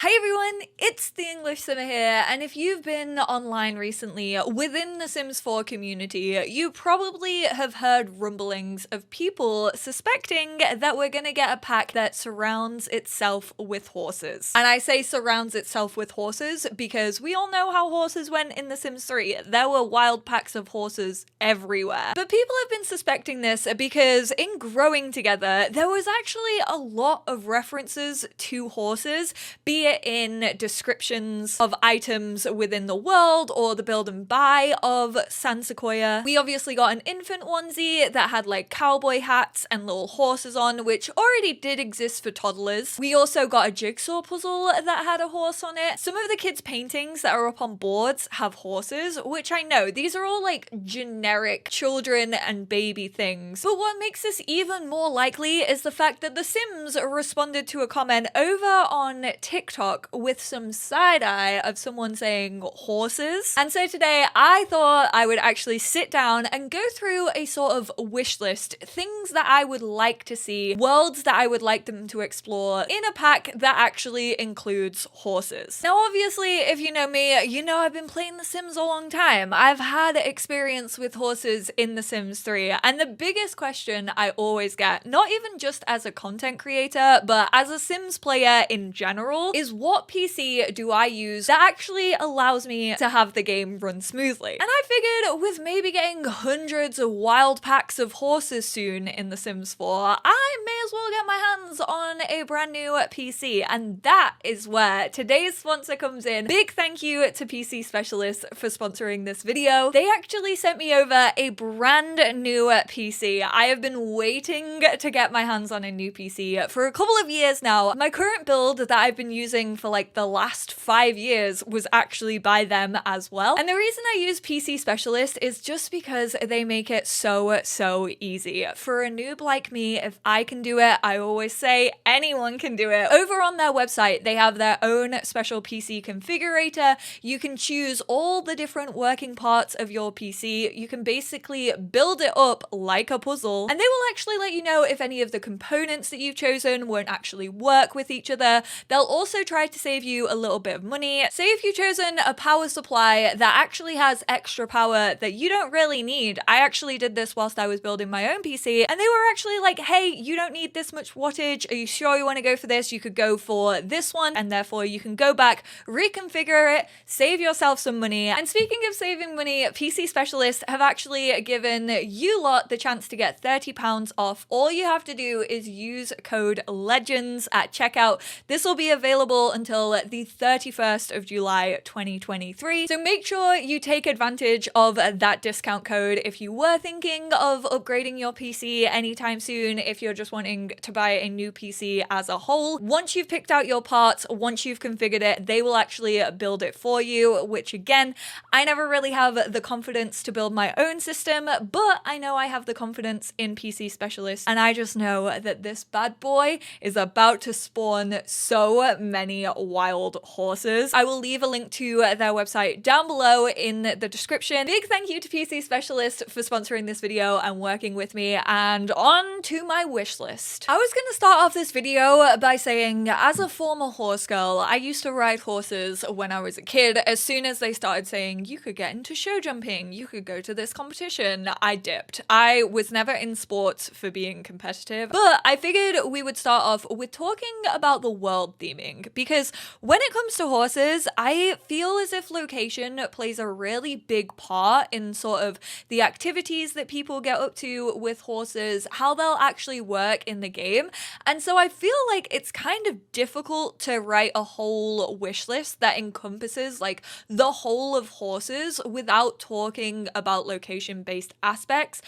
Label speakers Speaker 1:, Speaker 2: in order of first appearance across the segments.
Speaker 1: Hi everyone, it's the EnglishSimmer here, and if you've been online recently within the Sims 4 community, you probably have heard rumblings of people suspecting that we're gonna get a pack that surrounds itself with horses. And I say surrounds itself with horses because we all know how horses went in The Sims 3. There were wild packs of horses everywhere. But people have been suspecting this because in Growing Together, there was actually a lot of references to horses, be it in descriptions of items within the world or the build and buy of San Sequoia. We obviously got an infant onesie that had like cowboy hats and little horses on, which already did exist for toddlers. We also got a jigsaw puzzle that had a horse on it. Some of the kids' paintings that are up on boards have horses, which I know these are all like generic children and baby things. But what makes this even more likely is the fact that The Sims responded to a comment over on TikTok with some side-eye of someone saying horses. And so today I thought I would actually sit down and go through a sort of wish list, things that I would like to see, worlds that I would like them to explore in a pack that actually includes horses. Now obviously, if you know me, you know I've been playing The Sims a long time. I've had experience with horses in The Sims 3, and the biggest question I always get, not even just as a content creator, but as a Sims player in general, is what PC do I use that actually allows me to have the game run smoothly? And I figured with maybe getting hundreds of wild packs of horses soon in The Sims 4, I may as well get my hands on a brand new PC, and that is where today's sponsor comes in. Big thank you to PC Specialist for sponsoring this video. They actually sent me over a brand new PC. I have been waiting to get my hands on a new PC for a couple of years now. My current build that I've been using for like the last 5 years was actually by them as well. And the reason I use PC Specialist is just because they make it so easy. For a noob like me, if I can do it, I always say anyone can do it. Over on their website, they have their own special PC configurator. You can choose all the different working parts of your PC. You can basically build it up like a puzzle, and they will actually let you know if any of the components that you've chosen won't actually work with each other. They'll also try to save you a little bit of money. Say if you've chosen a power supply that actually has extra power that you don't really need. I actually did this whilst I was building my own PC, and they were actually like, hey, you don't need this much wattage. Are you sure you want to go for this? You could go for this one, and therefore you can go back, reconfigure it, save yourself some money. And speaking of saving money, PC Specialist have actually given you lot the chance to get £30 off. All you have to do is use code LEGENDS at checkout. This will be available until the 31st of July 2023. So make sure you take advantage of that discount code if you were thinking of upgrading your PC anytime soon, if you're just wanting to buy a new PC as a whole. Once you've picked out your parts, once you've configured it, they will actually build it for you, which again, I never really have the confidence to build my own system, but I know I have the confidence in PC Specialist, and I just know that this bad boy is about to spawn so many wild horses. I will leave a link to their website down below in the description. Big thank you to PC Specialist for sponsoring this video and working with me, and on to my wish list. I was gonna start off this video by saying, as a former horse girl, I used to ride horses when I was a kid. As soon as they started saying you could get into show jumping, you could go to this competition, I dipped. I was never in sports for being competitive, but I figured we would start off with talking about the world theming, because when it comes to horses, I feel as if location plays a really big part in sort of the activities that people get up to with horses, how they'll actually work in the game. And so I feel like it's kind of difficult to write a whole wish list that encompasses like the whole of horses without talking about location-based aspects.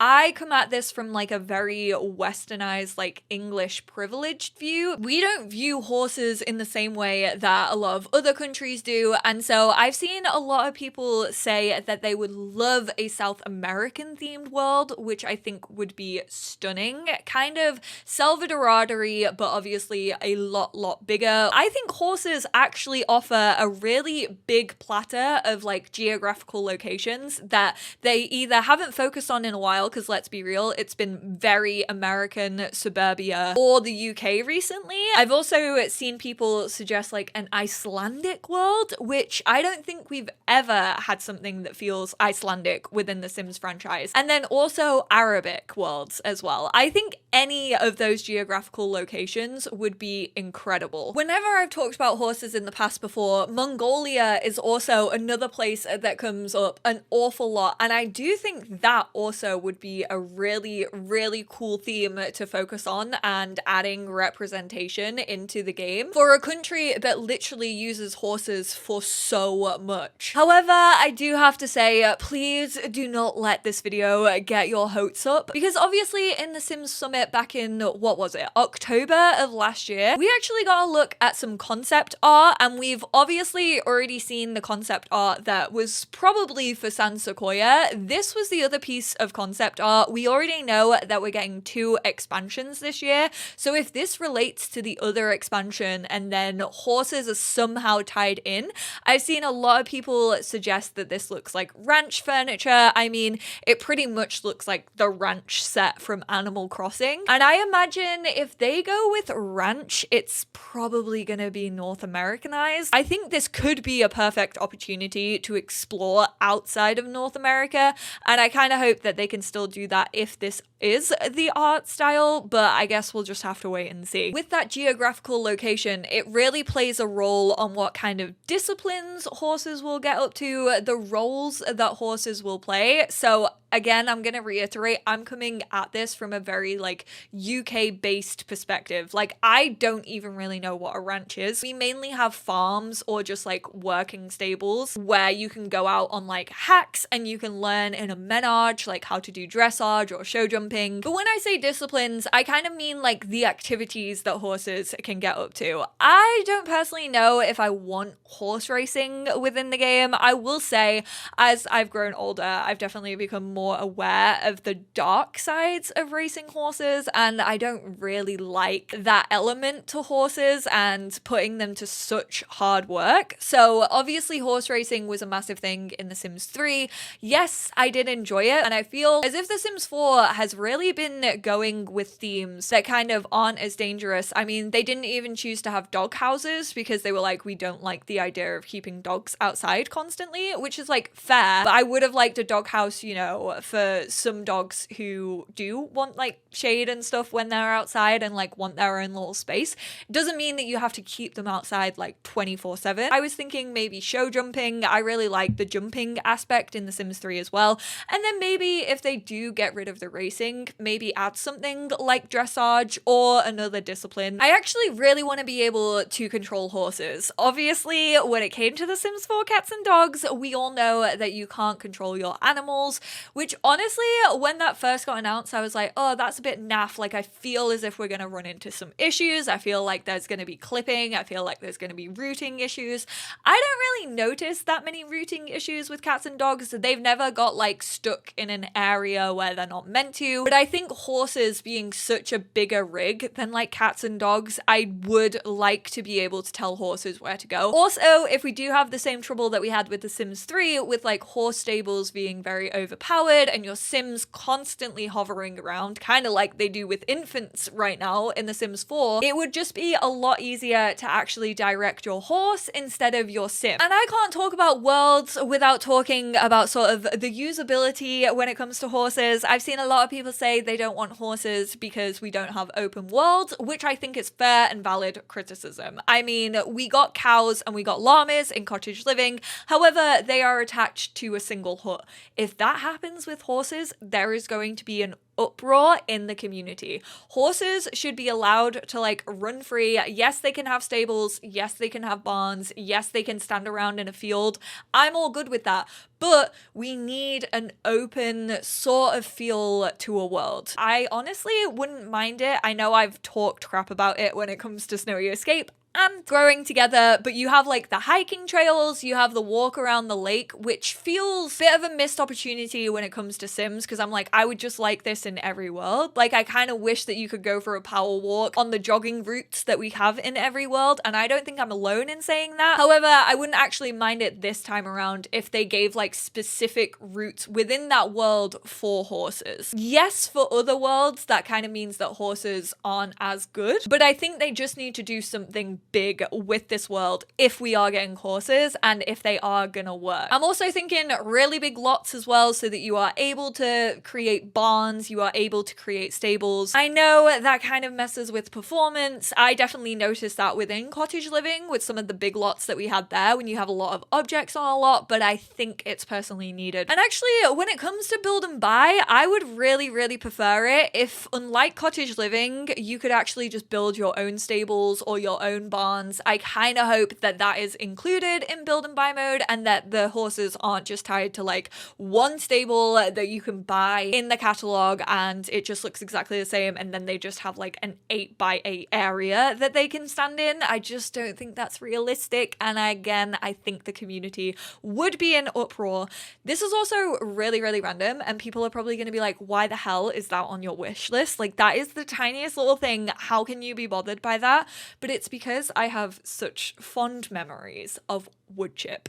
Speaker 1: I come at this from like a very westernized, like English privileged view. We don't view horses in the same way that a lot of other countries do. And so I've seen a lot of people say that they would love a South American themed world, which I think would be stunning. Kind of Salvador-y, but obviously a lot bigger. I think horses actually offer a really big platter of like geographical locations that they either haven't focused on in a while, because let's be real, it's been very American suburbia or the UK recently. I've also seen people suggest like an Icelandic world, which I don't think we've ever had something that feels Icelandic within the Sims franchise. And then also Arabic worlds as well. I think any of those geographical locations would be incredible. Whenever I've talked about horses in the past before, Mongolia is also another place that comes up an awful lot, and I do think that also would be a really, really cool theme to focus on and adding representation into the game for a country that literally uses horses for so much. However, I do have to say, please do not let this video get your hopes up, because obviously in the Sims Summit back in, what was it, October of last year, we actually got a look at some concept art, and we've obviously already seen the concept art that was probably for San Sequoia. This was the other piece of concept art. We already know that we're getting 2 expansions this year, so if this relates to the other expansion and then horses are somehow tied in, I've seen a lot of people suggest that this looks like ranch furniture. I mean, it pretty much looks like the ranch set from Animal Crossing, and I imagine if they go with ranch, it's probably gonna be North Americanized. I think this could be a perfect opportunity to explore outside of North America, and I kind of hope that they can still do that if this is the art style, but I guess we'll just have to wait and see. With that geographical location, it really plays a role on what kind of disciplines horses will get up to, the roles that horses will play. So again, I'm going to reiterate, I'm coming at this from a very like UK based perspective. Like, I don't even really know what a ranch is. We mainly have farms or just like working stables where you can go out on like hacks and you can learn in a menage like how to do dressage or show jumping. But when I say disciplines, I kind of mean like the activities that horses can get up to. I don't personally know if I want horse racing within the game. I will say, as I've grown older, I've definitely become more aware of the dark sides of racing horses, and I don't really like that element to horses and putting them to such hard work. So obviously horse racing was a massive thing in The Sims 3. Yes, I did enjoy it, and I feel as if The Sims 4 has really been going with themes that kind of aren't as dangerous. I mean, they didn't even choose to have dog houses because they were like, we don't like the idea of keeping dogs outside constantly, which is like fair, but I would have liked a dog house, you know, for some dogs who do want like shade and stuff when they're outside and like want their own little space. It doesn't mean that you have to keep them outside like 24/7. I was thinking maybe show jumping. I really like the jumping aspect in The Sims 3 as well. And then maybe if they do get rid of the racing, maybe add something like dressage or another discipline. I actually really want to be able to control horses. Obviously, when it came to The Sims 4 cats and dogs, we all know that you can't control your animals, which honestly, when that first got announced, I was like, oh, that's a bit naff. Like, I feel as if we're going to run into some issues. I feel like there's going to be clipping. I feel like there's going to be rooting issues. I don't really notice that many rooting issues with cats and dogs. They've never got like stuck in an area where they're not meant to. But I think horses being such a bigger rig than like cats and dogs, I would like to be able to tell horses where to go. Also, if we do have the same trouble that we had with The Sims 3 with like horse stables being very overpowered and your Sims constantly hovering around, kind of like they do with infants right now in The Sims 4, it would just be a lot easier to actually direct your horse instead of your Sim. And I can't talk about worlds without talking about sort of the usability when it comes to horses. I've seen a lot of people say they don't want horses because we don't have open worlds, which I think is fair and valid criticism. I mean, we got cows and we got llamas in cottage living. However, they are attached to a single hut. If that happens with horses, there is going to be an uproar in the community. Horses should be allowed to like run free. Yes, they can have stables. Yes, they can have barns. Yes, they can stand around in a field. I'm all good with that. But we need an open sort of feel to a world. I honestly wouldn't mind it. I know I've talked crap about it when it comes to Snowy Escape. and Growing Together, but you have like the hiking trails, you have the walk around the lake, which feels a bit of a missed opportunity when it comes to Sims, because I'm like, I would just like this in every world. Like, I kind of wish that you could go for a power walk on the jogging routes that we have in every world, and I don't think I'm alone in saying that. However, I wouldn't actually mind it this time around if they gave like specific routes within that world for horses. Yes, for other worlds, that kind of means that horses aren't as good, but I think they just need to do something big with this world if we are getting horses and if they are gonna work. I'm also thinking really big lots as well, so that you are able to create barns, you are able to create stables. I know that kind of messes with performance. I definitely noticed that within cottage living with some of the big lots that we had there when you have a lot of objects on a lot, but I think it's personally needed. And actually, when it comes to build and buy, I would really prefer it if, unlike cottage living, you could actually just build your own stables or your own barns. I kind of hope that that is included in build and buy mode, and that the horses aren't just tied to like one stable that you can buy in the catalog and it just looks exactly the same, and then they just have like an 8x8 area that they can stand in. I just don't think that's realistic, and again, I think the community would be in uproar. This is also really random, and people are probably going to be like, why the hell is that on your wish list? Like, that is the tiniest little thing. How can you be bothered by that? But it's because I have such fond memories of wood chip.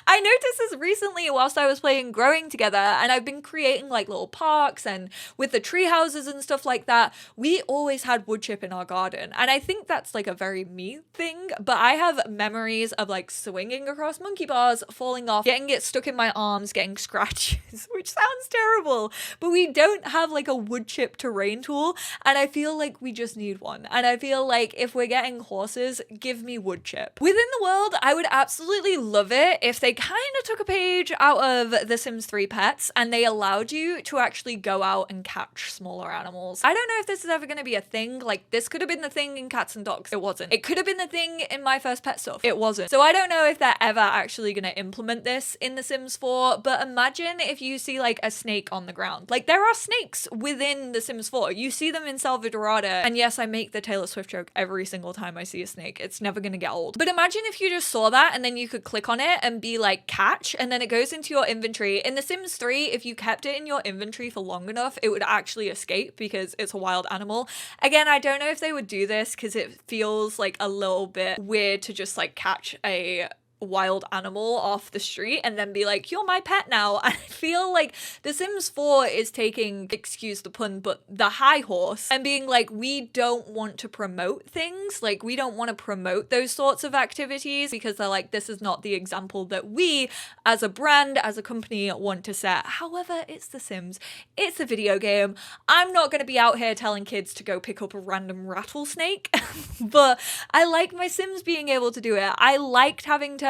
Speaker 1: I noticed this recently whilst I was playing Growing Together, and I've been creating like little parks, and with the tree houses and stuff like that, we always had wood chip in our garden. And I think that's like a very me thing, but I have memories of like swinging across monkey bars, falling off, getting it stuck in my arms, getting scratches, which sounds terrible, but we don't have like a wood chip terrain tool, and I feel like we just need one. And I feel like if we're getting horses, give me wood chip. Within the world, I would absolutely love it if they kind of took a page out of The Sims 3 Pets and they allowed you to actually go out and catch smaller animals. I don't know if this is ever going to be a thing. Like, this could have been the thing in Cats and Dogs. It wasn't. It could have been the thing in My First Pet Stuff. It wasn't. So I don't know if they're ever actually going to implement this in The Sims 4, but imagine if you see like a snake on the ground. Like, there are snakes within The Sims 4. You see them in Salvadorada. And yes, I make the Taylor Swift joke every single time I see a snake. It's never going to get old. But imagine if you just saw that and then you could click on it and be like catch, and then it goes into your inventory. In The Sims 3, if you kept it in your inventory for long enough, it would actually escape because it's a wild animal. Again, I don't know if they would do this because it feels like a little bit weird to just like catch a wild animal off the street and then be like, you're my pet now. I feel like The Sims 4 is taking, excuse the pun, but the high horse and being like, we don't want to promote things. Like, we don't want to promote those sorts of activities because they're like, this is not the example that we as a brand, as a company want to set. However, it's The Sims. It's a video game. I'm not going to be out here telling kids to go pick up a random rattlesnake, but I like my Sims being able to do it. I liked having turtles.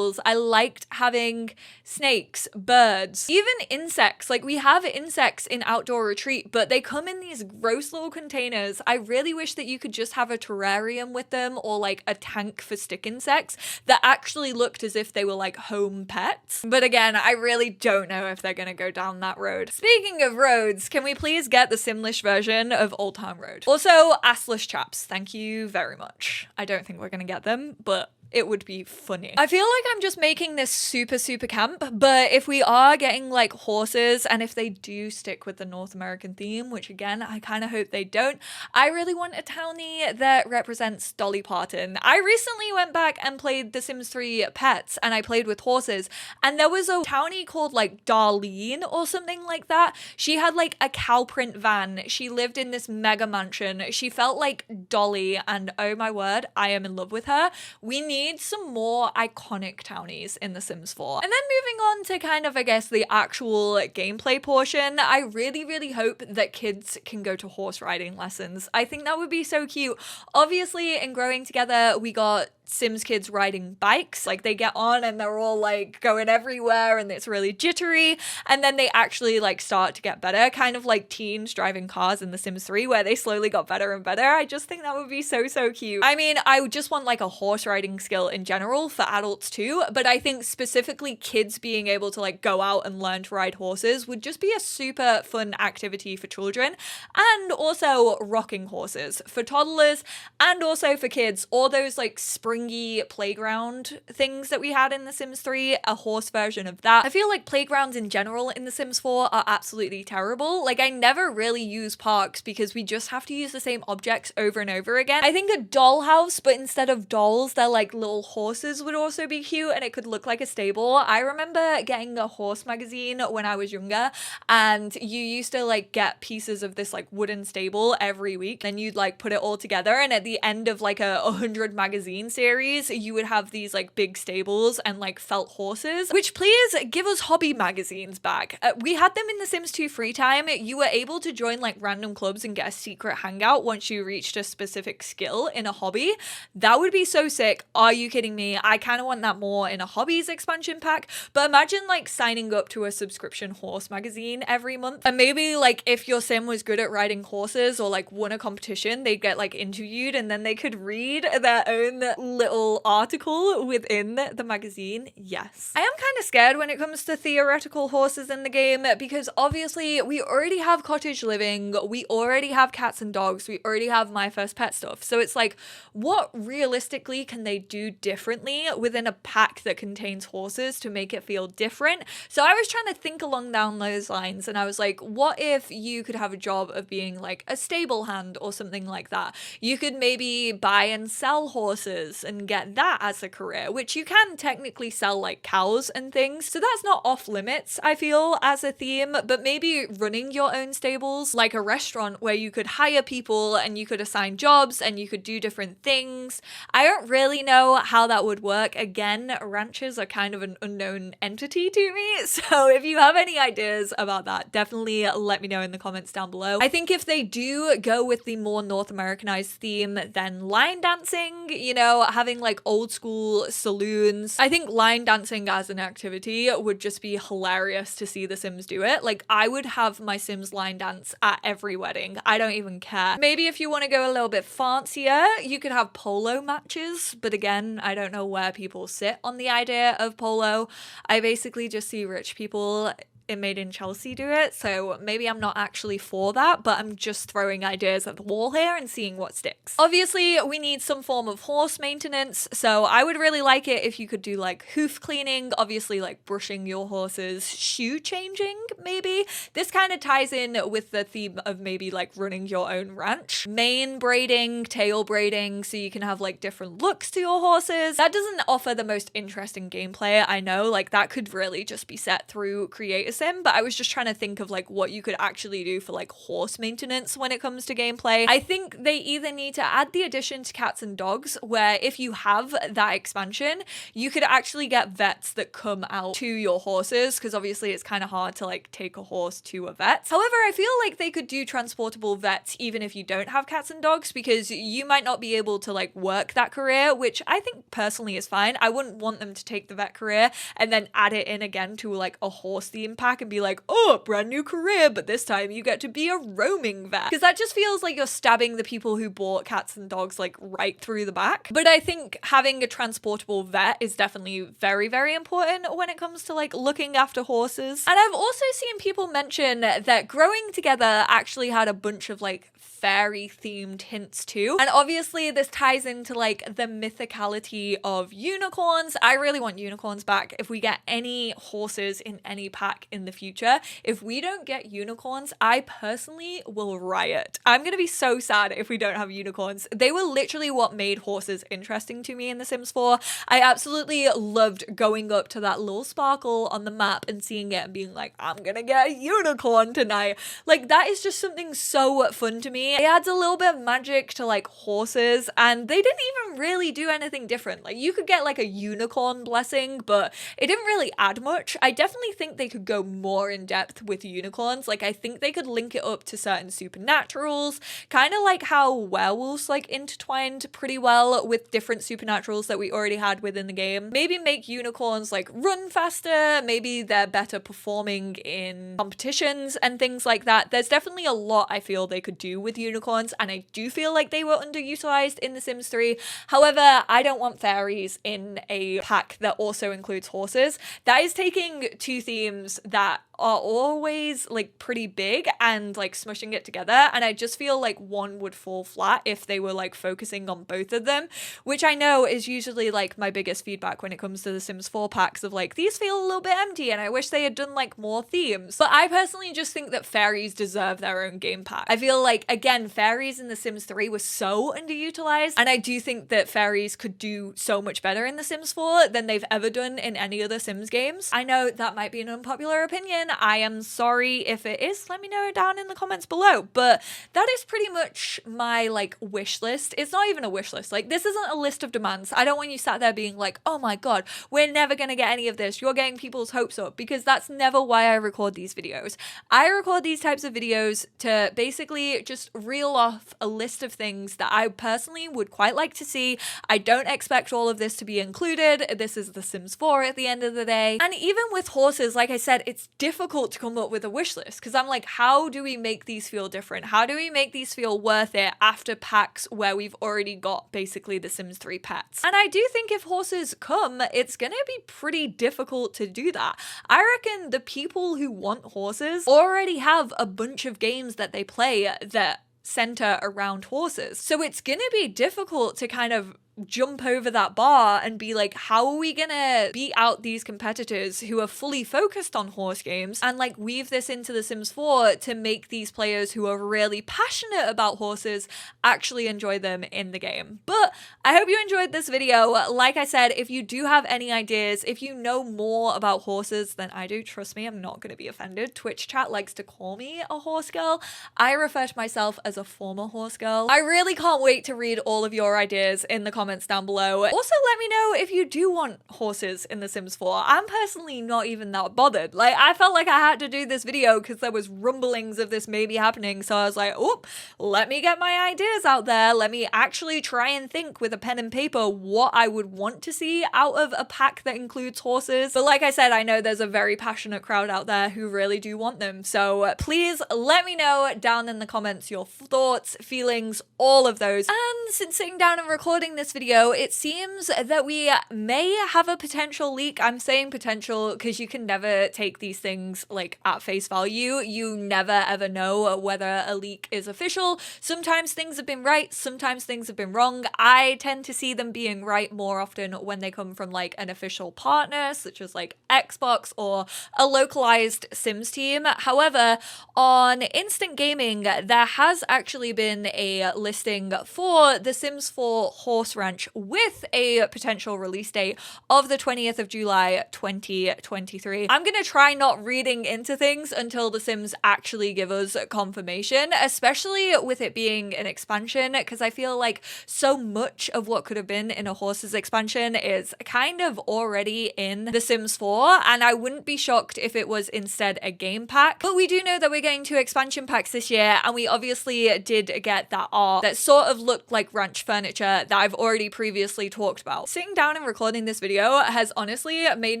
Speaker 1: I liked having snakes, birds, even insects. Like, we have insects in Outdoor Retreat, but they come in these gross little containers. I really wish that you could just have a terrarium with them or like a tank for stick insects that actually looked as if they were like home pets. But again, I really don't know if they're gonna go down that road. Speaking of roads, can we please get the Simlish version of Old Town Road? Also, assless chaps. Thank you very much. I don't think we're gonna get them, but it would be funny. I feel like I'm just making this super camp, but if we are getting like horses, and if they do stick with the North American theme, which again, I kind of hope they don't, I really want a townie that represents Dolly Parton. I recently went back and played The Sims 3 Pets, and I played with horses, and there was a townie called like Darlene or something like that. She had like a cow print van. She lived in this mega mansion. She felt like Dolly, and oh my word, I am in love with her. We need some more iconic townies in The Sims 4. And then moving on to kind of, I guess, the actual gameplay portion, I really hope that kids can go to horse riding lessons. I think that would be so cute. Obviously, in Growing Together, we got Sims kids riding bikes. Like they get on and they're all like going everywhere and it's really jittery. And then they actually like start to get better, kind of like teens driving cars in The Sims 3 where they slowly got better and better. I just think that would be so, so cute. I mean, I would just want like a horse riding skill in general for adults too, but I think specifically kids being able to like go out and learn to ride horses would just be a super fun activity for children, and also rocking horses for toddlers and also for kids. All those like springy playground things that we had in The Sims 3, a horse version of that. I feel like playgrounds in general in The Sims 4 are absolutely terrible. Like I never really use parks because we just have to use the same objects over and over again. I think a dollhouse, but instead of dolls, they're like little horses, would also be cute and it could look like a stable. I remember getting a horse magazine when I was younger, and you used to like get pieces of this like wooden stable every week. Then you'd like put it all together, and at the end of like a 100 magazine series, you would have these like big stables and like felt horses, which please give us hobby magazines back. We had them in The Sims 2 free time. You were able to join like random clubs and get a secret hangout once you reached a specific skill in a hobby. That would be so sick. Are you kidding me? I kind of want that more in a hobbies expansion pack. But imagine like signing up to a subscription horse magazine every month, and maybe like if your sim was good at riding horses or like won a competition, they'd get like interviewed and then they could read their own little article within the magazine. Yes. I am kind of scared when it comes to theoretical horses in the game because obviously we already have cottage living, we already have cats and dogs, we already have My First Pet stuff. So it's like, what realistically can they do differently within a pack that contains horses to make it feel different? So I was trying to think along down those lines, and I was like, what if you could have a job of being like a stable hand or something like that? You could maybe buy and sell horses and get that as a career, which you can technically sell like cows and things. So that's not off limits, I feel, as a theme, but maybe running your own stables, like a restaurant where you could hire people and you could assign jobs and you could do different things. I don't really know how that would work. Again, ranches are kind of an unknown entity to me. So if you have any ideas about that, definitely let me know in the comments down below. I think if they do go with the more North Americanized theme, then line dancing, you know, having like old school saloons. I think line dancing as an activity would just be hilarious to see the Sims do it. Like I would have my Sims line dance at every wedding. I don't even care. Maybe if you want to go a little bit fancier, you could have polo matches. But again, I don't know where people sit on the idea of polo. I basically just see rich people in Made in Chelsea do it, so maybe I'm not actually for that, but I'm just throwing ideas at the wall here and seeing what sticks. Obviously, we need some form of horse maintenance, so I would really like it if you could do like hoof cleaning, obviously like brushing your horse's shoe changing, maybe. This kind of ties in with the theme of maybe like running your own ranch. Mane braiding, tail braiding, so you can have like different looks to your horses. That doesn't offer the most interesting gameplay, I know, like that could really just be set through Create a Sim, but I was just trying to think of like what you could actually do for like horse maintenance when it comes to gameplay. I think they either need to add the addition to cats and dogs, where if you have that expansion, you could actually get vets that come out to your horses, because obviously it's kind of hard to like take a horse to a vet. However, I feel like they could do transportable vets even if you don't have cats and dogs, because you might not be able to like work that career, which I think personally is fine. I wouldn't want them to take the vet career and then add it in again to like a horse theme pack and be like, oh, brand new career, but this time you get to be a roaming vet, because that just feels like you're stabbing the people who bought cats and dogs like right through the back. But I think having a transportable vet is definitely very, very important when it comes to like looking after horses. And I've also seen people mention that Growing Together actually had a bunch of like fairy themed hints too, and obviously this ties into like the mythicality of unicorns. I really want unicorns back. If we get any horses in any pack in the future, if we don't get unicorns, I personally will riot. I'm gonna be so sad if we don't have unicorns. They were literally what made horses interesting to me in The Sims 4. I absolutely loved going up to that little sparkle on the map and seeing it and being like, I'm gonna get a unicorn tonight. Like that is just something so fun to me. It adds a little bit of magic to like horses, and they didn't even really do anything different. Like you could get like a unicorn blessing, but it didn't really add much. I definitely think they could go more in depth with unicorns. Like, I think they could link it up to certain supernaturals, kind of like how werewolves like intertwined pretty well with different supernaturals that we already had within the game. Maybe make unicorns like run faster, maybe they're better performing in competitions and things like that. There's definitely a lot I feel they could do with unicorns, and I do feel like they were underutilized in The Sims 3. However, I don't want fairies in a pack that also includes horses. That is taking two themes that are always like pretty big and like smushing it together, and I just feel like one would fall flat if they were like focusing on both of them, which I know is usually like my biggest feedback when it comes to the Sims 4 packs of like, these feel a little bit empty and I wish they had done like more themes. But I personally just think that fairies deserve their own game pack. I feel like, again, fairies in The Sims 3 were so underutilized, and I do think that fairies could do so much better in The Sims 4 than they've ever done in any other Sims games. I know that might be an unpopular opinion. I am sorry if it is. Let me know down in the comments below. But that is pretty much my like wish list. It's not even a wish list. Like, this isn't a list of demands. I don't want you sat there being like, oh my god, we're never gonna get any of this. You're getting people's hopes up, because that's never why I record these videos. I record these types of videos to basically just reel off a list of things that I personally would quite like to see. I don't expect all of this to be included. This is The Sims 4 at the end of the day. And even with horses, like I said, it's difficult to come up with a wish list, because I'm like, how do we make these feel different? How do we make these feel worth it after packs where we've already got basically the Sims 3 pets? And I do think if horses come, it's gonna be pretty difficult to do that. I reckon the people who want horses already have a bunch of games that they play that center around horses. So it's gonna be difficult to kind of jump over that bar and be like, how are we gonna beat out these competitors who are fully focused on horse games, and like weave this into The Sims 4 to make these players who are really passionate about horses actually enjoy them in the game. But I hope you enjoyed this video. Like I said, if you do have any ideas, if you know more about horses than I do, trust me, I'm not gonna be offended. Twitch chat likes to call me a horse girl. I refer to myself as a former horse girl. I really can't wait to read all of your ideas in the comments down below. Also, let me know if you do want horses in The Sims 4. I'm personally not even that bothered. Like, I felt like I had to do this video because there was rumblings of this maybe happening, so I was like, oh, let me get my ideas out there. Let me actually try and think with a pen and paper what I would want to see out of a pack that includes horses. But like I said, I know there's a very passionate crowd out there who really do want them. So please let me know down in the comments your thoughts, feelings, all of those. And since sitting down and recording this video, it seems that we may have a potential leak. I'm saying potential because you can never take these things like at face value. You never ever know whether a leak is official. Sometimes things have been right, sometimes things have been wrong. I tend to see them being right more often when they come from like an official partner, such as like Xbox or a localized Sims team. However, on Instant Gaming, there has actually been a listing for The Sims 4 Horse Ranch with a potential release date of the 20th of July 2023. I'm gonna try not reading into things until The Sims actually give us confirmation, especially with it being an expansion, because I feel like so much of what could have been in a horses expansion is kind of already in The Sims 4, and I wouldn't be shocked if it was instead a game pack. But we do know that we're getting 2 expansion packs this year, and we obviously did get that art that sort of looked like ranch furniture that I've already previously talked about. Sitting down and recording this video has honestly made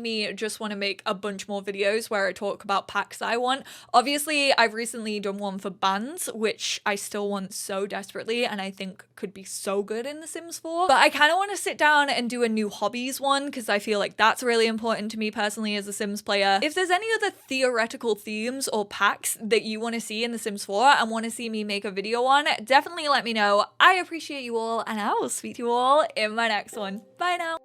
Speaker 1: me just want to make a bunch more videos where I talk about packs that I want. Obviously, I've recently done one for bands, which I still want so desperately, and I think could be so good in The Sims 4. But I kind of want to sit down and do a new hobbies one, because I feel like that's really important to me personally as a Sims player. If there's any other theoretical themes or packs that you want to see in The Sims 4 and want to see me make a video on, definitely let me know. I appreciate you all, and I will speak to you all in my next one. Bye now.